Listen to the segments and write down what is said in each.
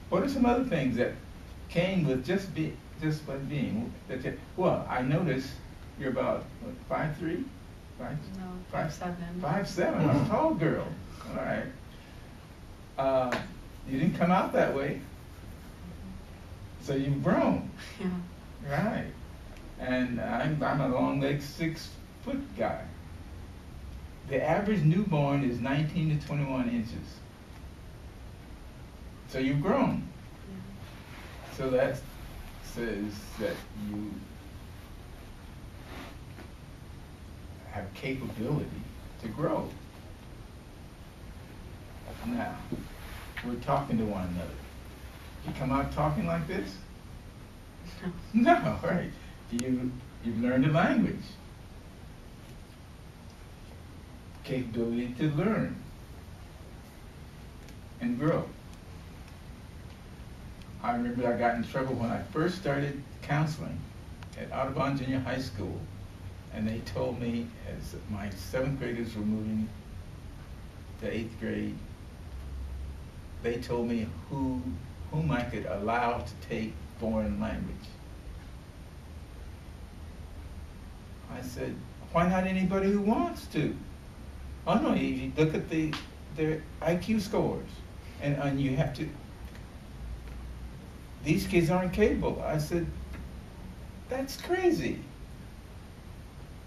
what are some other things that came with just by being? Well, I noticed you're about what, 5'3", five, No, five, 5'7". 5'7", a tall girl. All right. You didn't come out that way, so you've grown. Yeah. Right. And I'm a long-legged 6-foot guy. The average newborn is 19 to 21 inches. So you've grown. Yeah. So that says that you have capability to grow. Now, we're talking to one another. You come out talking like this? No, right. You've learned a language. Capability to learn and grow. I remember I got in trouble when I first started counseling at Audubon Junior High School, and they told me as my 7th graders were moving to 8th grade, they told me whom I could allow to take foreign language. I said, why not anybody who wants to? Oh no, you look at their IQ scores, and you have to, these kids aren't capable. I said, that's crazy.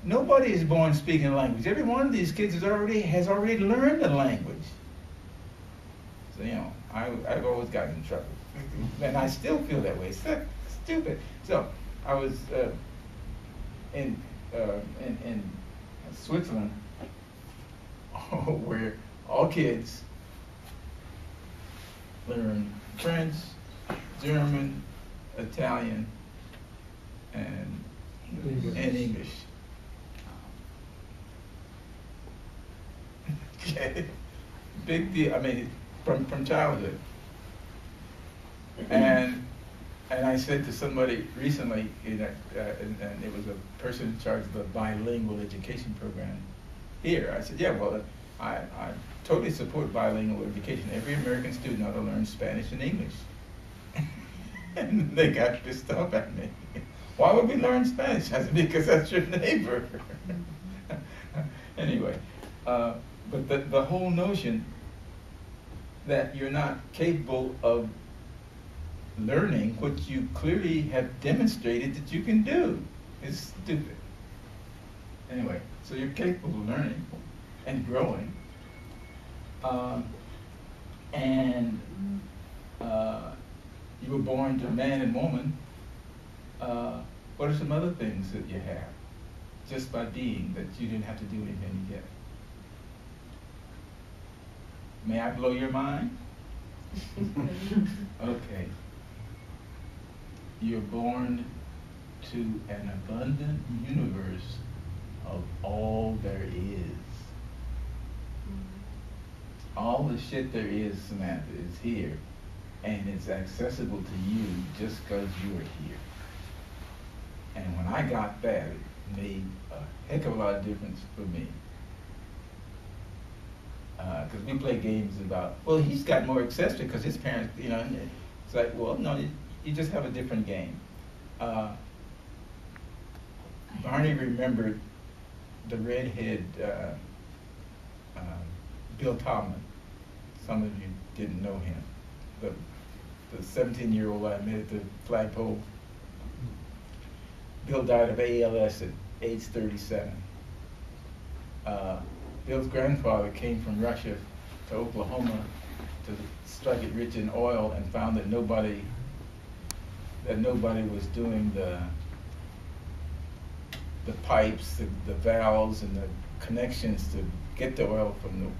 Nobody is born speaking a language. Every one of these kids has already learned the language. So, you know, I've always gotten in trouble. And I still feel that way. It's stupid. So, I was in Switzerland, where all kids learn French, German, Italian, and English. Okay, big deal. I mean, from childhood. And I said to somebody recently, and it was a person in charge of the bilingual education program here. I said, yeah, well, I totally support bilingual education. Every American student ought to learn Spanish and English. And they got pissed off at me. Why would we learn Spanish? I said, because that's your neighbor. Anyway, but the whole notion that you're not capable of learning what you clearly have demonstrated that you can do is stupid. Anyway, so you're capable of learning and growing. You were born to man and woman. What are some other things that you have just by being that you didn't have to do anything to get? May I blow your mind? Okay. You're born to an abundant universe of all there is. All the shit there is, Samantha, is here, and it's accessible to you just because you're here. And when I got that, it made a heck of a lot of difference for me. Because we play games about, well, he's got more access to because his parents, you know, it's like, well, no, you just have a different game. Barney remembered the redhead Bill Todman. Some of you didn't know him. The 17-year-old I met at the flagpole. Bill died of ALS at age 37. Bill's grandfather came from Russia to Oklahoma to strike it rich in oil and found that nobody was doing the pipes, the valves, and the connections to get the oil from the,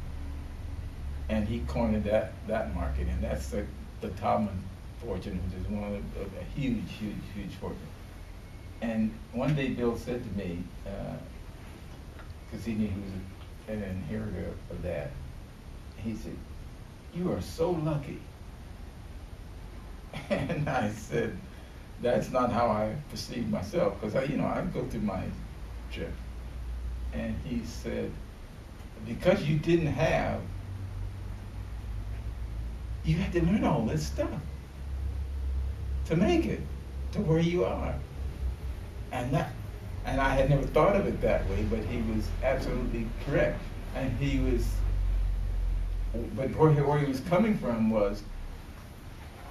and he cornered that market, and that's the Todman fortune, which is one of a huge fortune. And one day Bill said to me, because he knew he was an inheritor of that, he said, "You are so lucky." And I said, that's not how I perceive myself, because I go through my trip. And he said, because you had to learn all this stuff. to make it to where you are. And I had never thought of it that way, but he was absolutely correct. And but where he was coming from was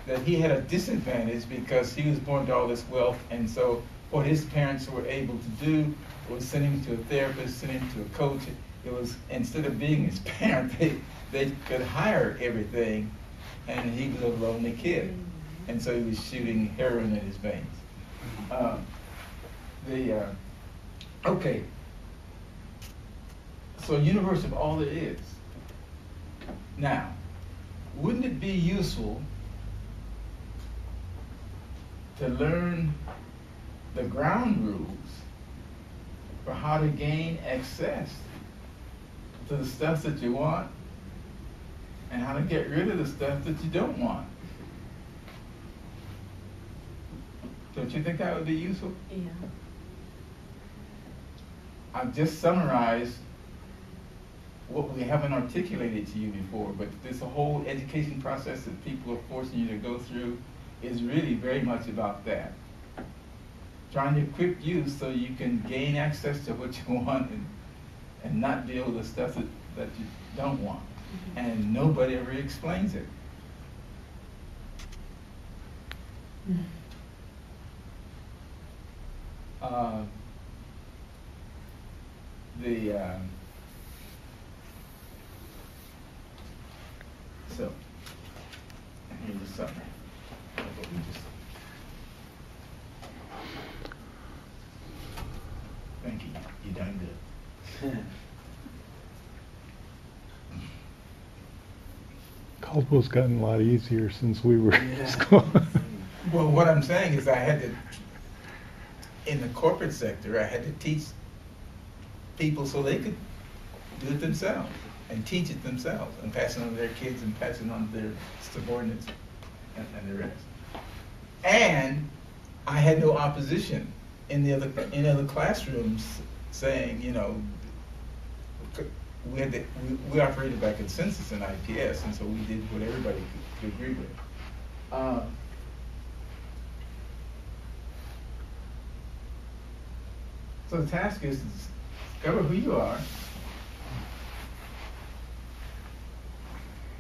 that he had a disadvantage because he was born to all this wealth, and so what his parents were able to do was send him to a therapist, send him to a coach. It was, instead of being his parent, they could hire everything, and he was a lonely kid. And so he was shooting heroin in his veins. Okay. So universe of all there is. Now, wouldn't it be useful to learn the ground rules for how to gain access to the stuff that you want and how to get rid of the stuff that you don't want? Don't you think that would be useful? Yeah. I've just summarized what we haven't articulated to you before, but this whole education process that people are forcing you to go through is really very much about that. Trying to equip you so you can gain access to what you want and not deal with the stuff that you don't want. And nobody ever explains it. So, here's the summary of what we just. Thank you. You done good. Caldwell's gotten a lot easier since we were in school. Well, what I'm saying is I had to, in the corporate sector, I had to teach people so they could do it themselves and teach it themselves and pass it on to their kids and pass it on to their subordinates and the rest. And I had no opposition in the other classrooms saying, you know, we operated by consensus in IPS, and so we did what everybody could agree with. So the task is to discover who you are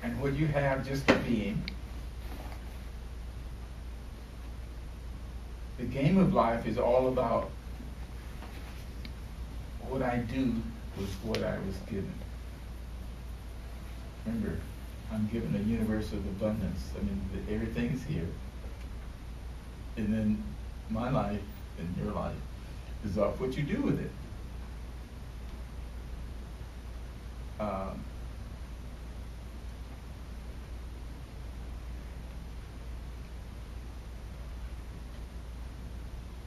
and what you have just for being. The game of life is all about what I do with what I was given. Remember, I'm given a universe of abundance. I mean, everything is here. And then my life and your life is off what you do with it.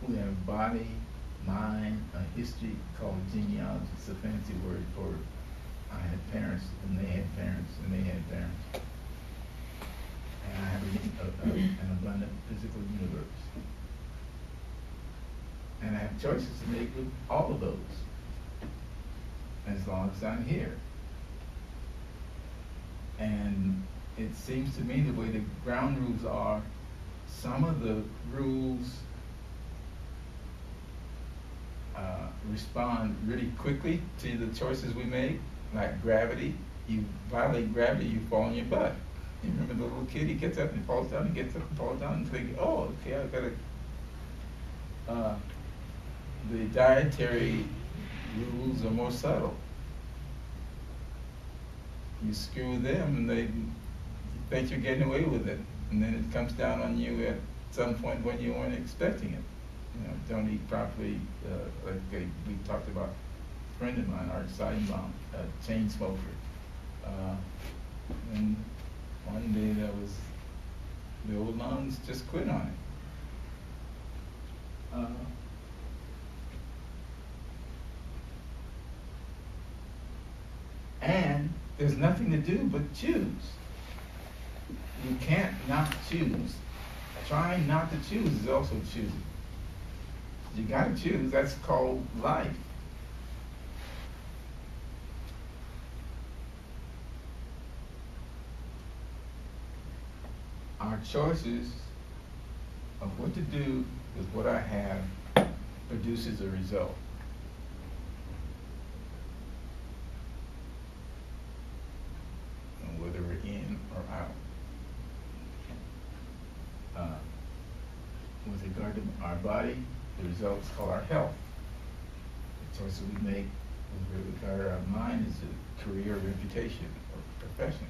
We have a body, mind, a history called genealogy. It's a fancy word for I had parents, and they had parents, and they had parents. And I have an abundant physical universe. And I have choices to make with all of those, as long as I'm here. And it seems to me the way the ground rules are, some of the rules respond really quickly to the choices we make, like gravity. You violate gravity, you fall on your butt. You remember the little kid, he gets up and falls down, and gets up and falls down, and think, oh, okay, I've got to. The dietary rules are more subtle. You screw them, and they think you're getting away with it, and then it comes down on you at some point when you weren't expecting it. You know, don't eat properly. Like we talked about, a friend of mine, Art Seidenbaum, a chain smoker. And one day the old lungs just quit on it. And there's nothing to do but choose. You can't not choose. Trying not to choose is also choosing. You gotta choose. That's called life. Our choices of what to do with what I have produces a result. And whether we're in or out. With regard to our body, the results are our health. The choices we make with regard to our mind is a career, reputation, or profession.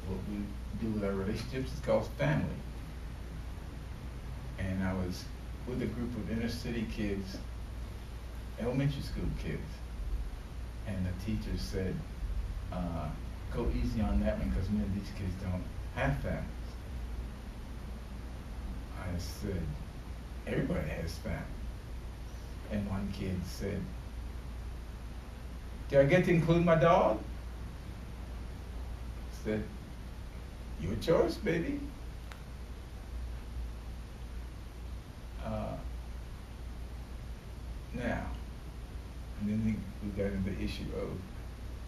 What we do with our relationships is called family. And I was with a group of inner city kids, elementary school kids, and the teacher said, go easy on that one because many of these kids don't have families. I said, everybody has family. And one kid said, do I get to include my dog? I said, your choice, baby. Now, and then we got into the issue of,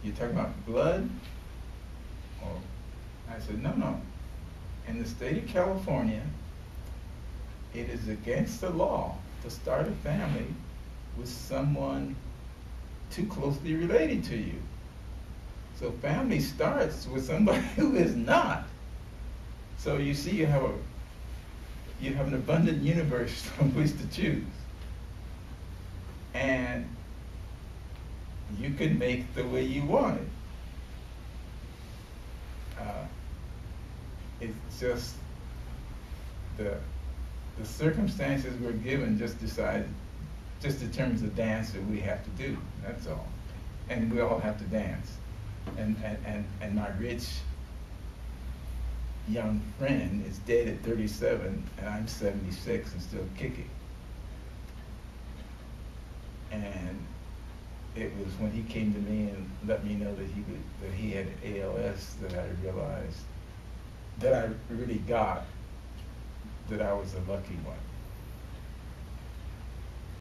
you're talking about blood? Or I said, no. In the state of California, it is against the law to start a family with someone too closely related to you. So family starts with somebody who is not. So you see, you have an abundant universe from which to choose. And you can make the way you want it. It's just the circumstances we're given just determines the dance that we have to do. That's all. And we all have to dance. And my rich young friend is dead at 37, and I'm 76 and still kicking. And it was when he came to me and let me know that he had ALS that I realized that I really got that I was a lucky one.